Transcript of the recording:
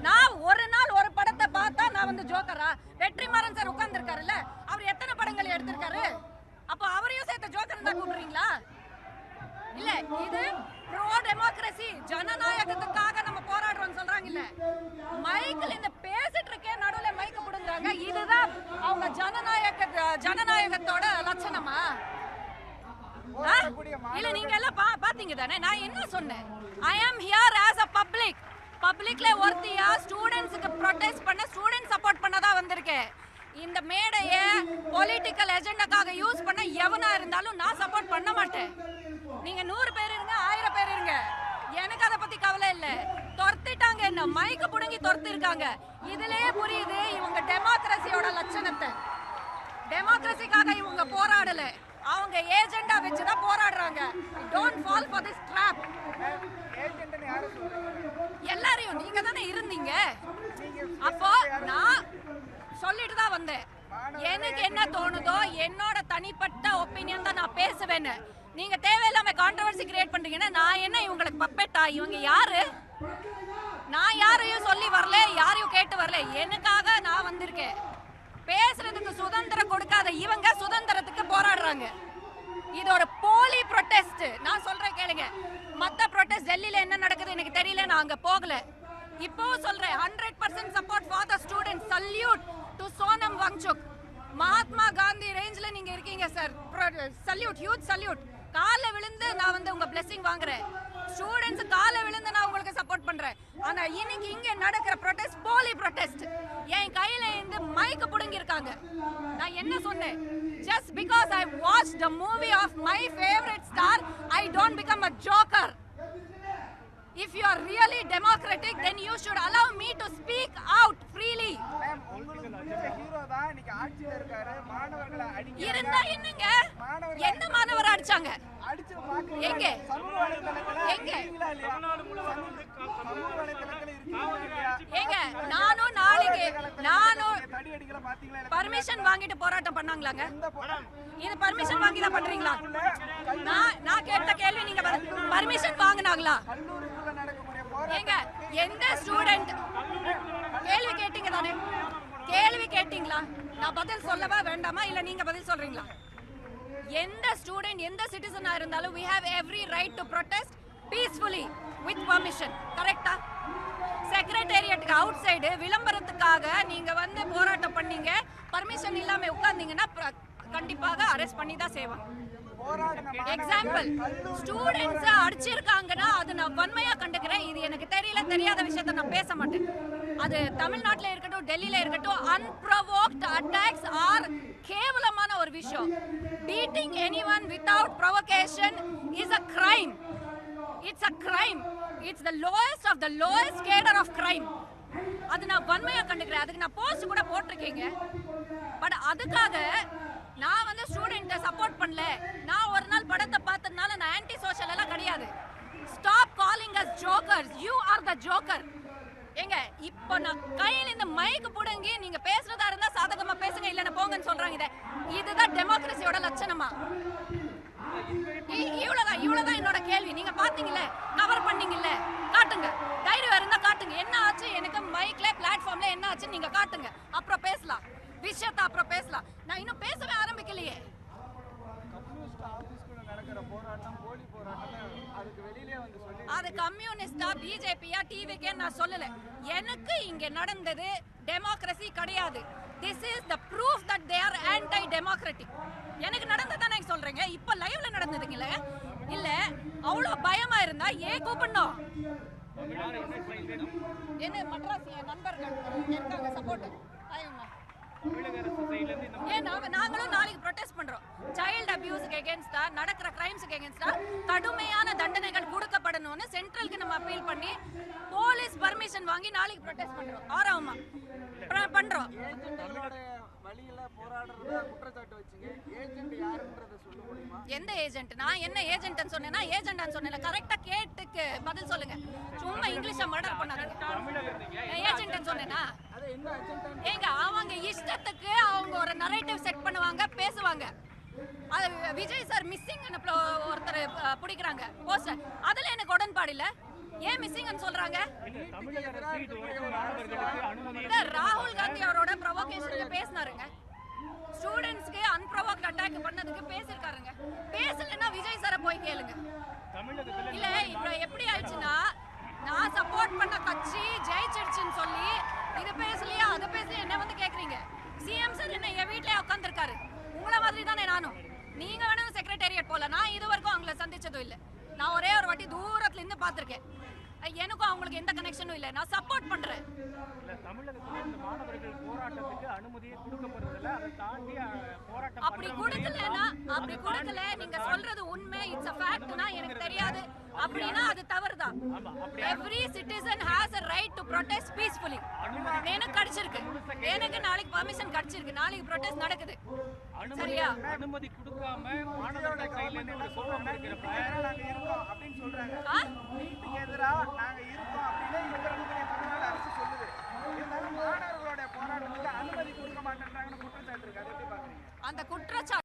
நான் ஒரு நாள் ஒரு படத்தை பார்த்தா நான் வந்து ஜோக்கரா? வெற்றிமாறன் சார் உட்கார்ந்துருக்காருல்ல, அவர் எத்தனை படங்கள் எடுத்திருக்காரு? அப்ப அவரையும் சேர்த்து ஜோக்கர் தான் கூப்பிடுறீங்களா? இல்ல, இது ப்ரோ டெமோக்ரசி, ஜனநாயகத்துக்காக நம்ம போராடுறோம் சொல்றாங்க. இல்ல, மைக்கில் இந்த பேசிட்டு இருக்கே நடுவுல மைக்க புடுங்குறாங்க. இதுதான் அவங்க ஜனநாயகத்தோட லட்சணமா? இல்ல, நீங்க எல்லாம் பாத்தீங்க தானே நான் என்ன சொன்னேன்? ஐ ஆம் ஹியர் ஆஸ் அ பப்ளிக்ல ஒருத்தியா ஸ்டூடெண்ட்ஸ்க்கு ப்ரொடெஸ்ட் பண்ண, ஸ்டூடெண்ட் சப்போர்ட் பண்ணதா வந்திருக்கேன். இந்த மேடைய பொலிட்டிக்கல் எஜெண்டாக்காக யூஸ் பண்ண எவனா இருந்தாலும் நான் சப்போர்ட் பண்ண மாட்டேன். நீங்க 100 பேர் இருங்க, 1000 பேர் இருங்க, எனக்கு அதை பத்தி கவலை இல்ல. துரத்திட்டாங்க, என்ன மைக்க புடுங்கி துரத்திருக்காங்க. இதுலயே புரியுது இவங்க டெமோக்ரஸியோட லட்சணத்தை. டெமோக்ரஸிக்காக இவங்க போராடல, அவங்க ஏஜெண்டா வச்சுதான் போராடுறாங்க. Don't fall for this drop. எல்லாரையும் நீங்க தானே இருந்தீங்க. அப்போ நான் சொல்லிட்டு தான் வந்தேன், எனக்கு என்ன தோணுதோ என்னோட தனிப்பட்ட ஒப்பீனியன் தான் நான் பேசுவேன்னு. நீங்க தேவையில்லாம கான்ட்ரோவர்சி கிரியேட் பண்றீங்கன்னா நான் என்ன இவங்களுக்கு பப்பெட்டா? இவங்க யாரு? நான் யாரையும் சொல்லி வரல, யாரையும் கேட்டு வரல, எனக்காக நான் வந்திருக்கேன். பேசுறதுக்கு சுதந்திரம் கொடுக்காத இவங்க சுதந்திரத்துக்கு போராடுறாங்க. இது ஒரு போலி ப்ரொடெஸ்ட். நான் சொல்றேன் கேளுங்க, மத்த ப்ரொடெஸ்ட் டெல்லியில என்ன நடக்குது எனக்கு தெரியல, நான் அங்க போகல. இப்போ சொல்றேன் 100% support for the students. Salute to Sonam Wangchuk. Mahatma Gandhi ரேஞ்ச்ல நீங்க இருக்கீங்க சார். Salute, huge salute. கால விழுந்து நான் வந்து உங்க பிளெஸிங் வாங்குறேன். ஸ்டூடெண்ட்ஸ் கால விழுந்து நான் உங்களுக்கு சப்போர்ட் பண்றேன். ஆனா இன்னைக்கு இங்க நடக்கிற ப்ரொடெஸ்ட் போலி ப்ரொடெஸ்ட். என் கையில இருந்து மைக்க புடுங்கி இருக்காங்க. நான் என்ன சொன்னேன்? Just because I watched the movie of my favorite star, I don't become a joker. If you are really democratic, then you should allow me to speak out freely. இருந்தா என்னங்க? என்ன மாணவர் அடிச்சாங்க? எங்க எங்க எங்க? நானும் பர்மிஷன் வாங்கிட்டு போராட்டம் பண்ணாங்களாங்க? இது பர்மிஷன் வாங்கி தான் பண்றீங்களா? நான் கேட்ட கேள்வி நீங்க பர்மிஷன் வாங்கினாங்களா? ஏங்க, எந்த ஸ்டூடெண்ட் கேள்வி கேட்டீங்க தானே? கேள்வி கேட்டீங்களா? நான் பதில் சொல்லவா வேண்டாமா? இல்ல நீங்க பதில் சொல்றீங்களா? எந்த ஸ்டூடெண்ட், எந்த சிட்டிசனா இருந்தாலும் we have every right to protest peacefully with permission. கரெக்ட்டா? செக்ரட்டேரியட்டுக்கு அவுட் சைடு விளம்பரத்துக்காக நீங்க வந்து போராட்டம் பண்ணீங்க, பர்மிஷன் இல்லாம உட்கார்ந்தீங்கன்னா கண்டிப்பாக அரெஸ்ட் பண்ணி தான் செய்வாங்க. எக்ஸாம்பிள், ஸ்டூடெண்ட்ஸ் அடிச்சிருக்காங்கன்னா அது நான் வன்மையா கண்டுக்கிறேன். இது எனக்கு தெரியல, தெரியாத விஷயத்த நான் பேச மாட்டேன். அது தமிழ்நாட்டில் இருக்கட்டும், டெல்லியில இருக்கட்டும், அன்ப்ரொவோக்ட் அட்டாக்ஸ் ஆர் கேவலமான ஒரு விஷயம். Beating anyone without provocation is a crime. It's a crime. It's the lowest of the lowest cadre of crime. அது நான் வன்மையா கண்டுக்கிறேன். அதுக்கு நான் போஸ்ட் கூட போட்டிருக்கீங்க. பட் அதுக்காக நான் வந்து ஸ்டூடெண்ட்டை சப்போர்ட் பண்ணல, நான் ஒரு நாள் படத்தை பார்த்ததுனால நான் ஆன்டி சோஷியல் எல்லாம் கிடையாது. Stop calling us jokers. You are the joker. ஏங்க, இப்போ நான் கையில இந்த மைக்கு புடுங்கி நீங்க பேசுறதா இருந்தா சாதகமா பேசுங்க, இல்லைன்னா போங்கன்னு சொல்றாங்க. இதுதான் டெமோக்ரஸியோட லட்சணமா? இவ்வளவுதான் என்னோட கேள்வி. நீங்க பாத்தீங்கல்ல, கவர் பண்ணீங்கல்ல, காட்டுங்க. தைரியம் இருந்தா காட்டுங்க. என்ன ஆச்சு எனக்கு மைக்ல, பிளாட்ஃபார்ம்ல என்ன ஆச்சு நீங்க காட்டுங்க. அப்புறம் பேசலாம் விஷயத்தை, அப்புறம் பேசலாம். நான் இன்னும் பேசவே ஆரம்பிக்கலையே. அது கம்யூனிஸ்டா, பிஜேபியா, டிவிக்கே நான் சொல்லல. எனக்கு இங்க நடந்தது டெமோக்ரஸி கிடையாது. This is the proof that they are anti-democratic. எனக்கு நடந்ததா நான் சொல்றேங்க. இப்ப லைவ்ல நடந்ததுங்கல. இல்ல அவ்வளவு பயமா இருந்தா ஏன் கூப்பிடணும்? என்ன மட்ராஸ் நண்பர்கள் இருக்காங்க சப்போர்ட். நாங்களும் நாளைக்கு ப்ரொடெஸ்ட் பண்றோம். சைல்ட் அபியூஸ்க்கு எகென்ஸ்டா, நடக்கிற கிரைம்ஸ்க்கு எகென்ஸ்டா கடுமையான தண்டனைகள் கொடுக்கப்படணும்னு சென்ட்ரலுக்கு நம்ம அப்பீல் பண்ணி போலீஸ் பர்மிஷன் வாங்கி நாளைக்கு ப்ரொடெஸ்ட் பண்றோம். ஆறாவமா பண்றோம். எந்த ஏஜென்ட்? நான் என்ன ஏஜென்ட்னு சொன்னேனா? ஏஜென்ட்னு சொன்னேன். கரெக்ட்டா கேட்டுக்கு பதில் சொல்லுங்க. சும்மா இங்கிலீஷ்ல மர்டர் பண்ணாதீங்க. ஏஜென்ட்னு சொன்னேனா? ஏங்க, அவங்க இஷ்டத்துக்கு அவங்க ஒரு நரேட்டிவ் செட் பண்ணுவாங்க, பேசுவாங்க. விஜய் சார் மிஸ்ஸிங் ஒருத்தர் பிடிக்கிறாங்க போஸ்டர். அதுல எனக்கு உடன்பாடு இல்ல. ஏன் மிஸ்ஸிங்னு சொல்றாங்க? தமிழக அரசு இதுவரைக்கும் மாணவர்களுக்கு அனுமதி இல்ல, ராகுல் காந்தி அவரோட ப்ரொவோகேஷன்ல பேசினாருங்க. ஸ்டூடெண்ட்ஸ்க்கு அன்ப்ரொவோக்ட் அட்டாக் பண்ணதுக்கு பேசிருக்காருங்க. பேசலன்னா விஜய் சார போய் கேளுங்க. தமிழகத்துல இல்ல இப்ப எப்படி ஆயிடுச்சுன்னா, நான் சப்போர்ட் பண்ண கட்சி ஜெயிச்சிடுச்சுன்னு சொல்லி இது பேசலையா அது பேசலையா என்ன வந்து கேக்குறீங்க? சிஎம் சார் என்ன என் வீட்லயே உட்காந்துருக்காரு. உங்கள மாதிரி தானே நானும். நீங்க வேணா செக்ரட்டேரியட் போல, நான் இது வரைக்கும் அவங்கள சந்திச்சதும் இல்ல. நான் ஒரே ஒரு வாட்டி தூரத்துல இருந்து பாத்திருக்கேன். எனக்கும் அவங்களுக்கு எந்த கனெக்ஷனும் இல்ல. நான் சப்போர்ட் பண்றேன். இல்ல தமிழகத்துல இந்த மாணவர்கள் போராட்டத்துக்கு அனுமதியே கொடுக்கப்படுறதில்ல. அதை தாண்டி போராட்டம் அப்படி கொடுக்கல நீங்க சொல்றது உண்மை, இட்ஸ் a ஃபேக்ட்னா எனக்கு தெரியாது அப்படினா அது தவறுதான். Every citizen has a right to protest peacefully. எனக்கு கிடைச்சிருக்கு. எனக்கு நாளைக்கு பெர்மிஷன் கிடைச்சிருக்கு. நாளைக்கு protest நடக்குது. சரியா? அனுமதி கொடுக்காம மாணவர்கள் கையில இருந்து ஒரு சோகம் இருக்கிறப்ப நாங்க இருக்கோம் அப்படின்னு சொல்றாங்க. நீட்டுக்கு எதிரா நாங்க இருக்கோம் அப்படின்னு இவர்களுடைய தமிழ்நாடு அரசு சொல்லுது. இருந்தாலும் மாணவர்களுடைய போராட்டத்துக்கு அனுமதி கொடுக்க மாட்டேன்றாங்கன்னு குற்றச்சாட்டு இருக்கு. அதை எப்படி பாக்குறீங்க? அந்த குற்றச்சாட்டு